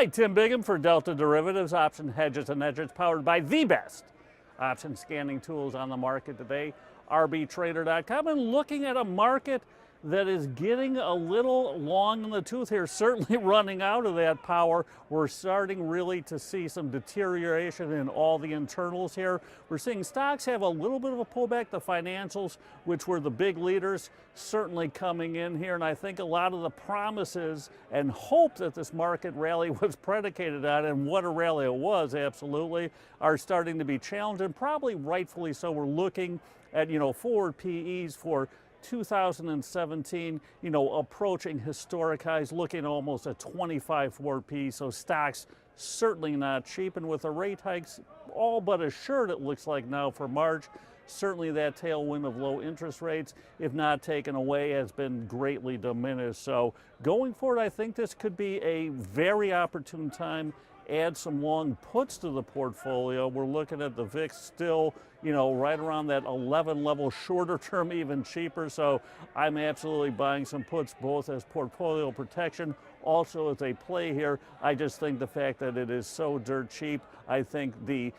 Hi, Tim Bigham for Delta Derivatives, Option Hedges and Edges, powered by the best option scanning tools on the market today, rbtrader.com, and looking at a market that is getting a little long in the tooth here, certainly running out of that power. We're starting really to see some deterioration in all the internals here. We're seeing stocks have a little bit of a pullback. The financials, which were the big leaders, certainly coming in here, and I think a lot of the promises and hope that this market rally was predicated on, and what a rally it was, absolutely, are starting to be challenged, and probably rightfully so. We're looking at, forward PEs for 2017, approaching historic highs, looking almost at 25 forward P. So stocks certainly not cheap, and with the rate hikes all but assured, it looks like now for March, certainly that tailwind of low interest rates, if not taken away, has been greatly diminished. So going forward, I think this could be a very opportune time. Add some long puts to the portfolio. We're looking at the VIX still, right around that 11 level, shorter term even cheaper. So I'm absolutely buying some puts, both as portfolio protection, also as a play here. I just think the fact that it is so dirt cheap, I think the,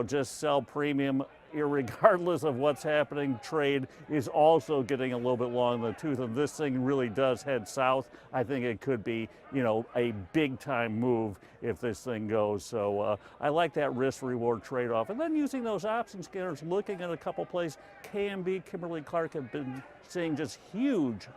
just sell premium irregardless of what's happening trade is also getting a little bit long in the tooth. And this thing really does head south. I think it could be, a big time move if this thing goes. So I like that risk reward trade-off. And then using those option scanners, looking at a couple plays, KMB, Kimberly-Clark have been seeing just huge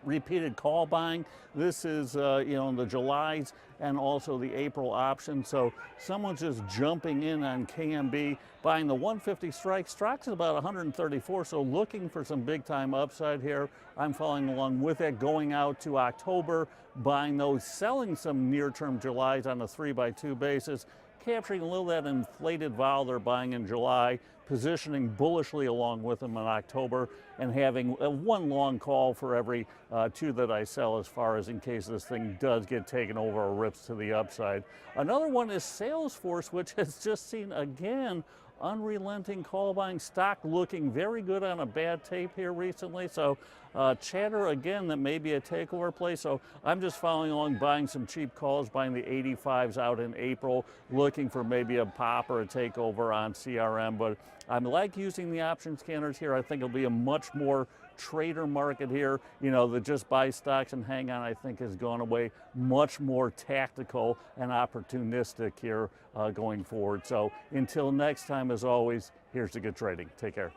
repeated call buying. This is, in the Julys and also the April option. So someone's just jumping in on KMB, buying the 150 strike. Strike's is about 134, so looking for some big time upside here. I'm following along with it, going out to October, buying those, selling some near-term Julys on a 3x2 basis, capturing a little of that inflated vol they're buying in July, positioning bullishly along with them in October, and having one long call for every two that I sell, as far as in case this thing does get taken over or rips to the upside. Another one is Salesforce, which has just seen, again, unrelenting call buying. Stock looking very good on a bad tape here recently. So chatter again that may be a takeover play. So I'm just following along, buying some cheap calls, buying the 85s out in April, looking for maybe a pop or a takeover on CRM. But I like using the option scanners here. I think it'll be a much more trader market here. The just buy stocks and hang on, I think, has gone away. Much more tactical and opportunistic here going forward. So until next time, as always, here's to good trading. Take care.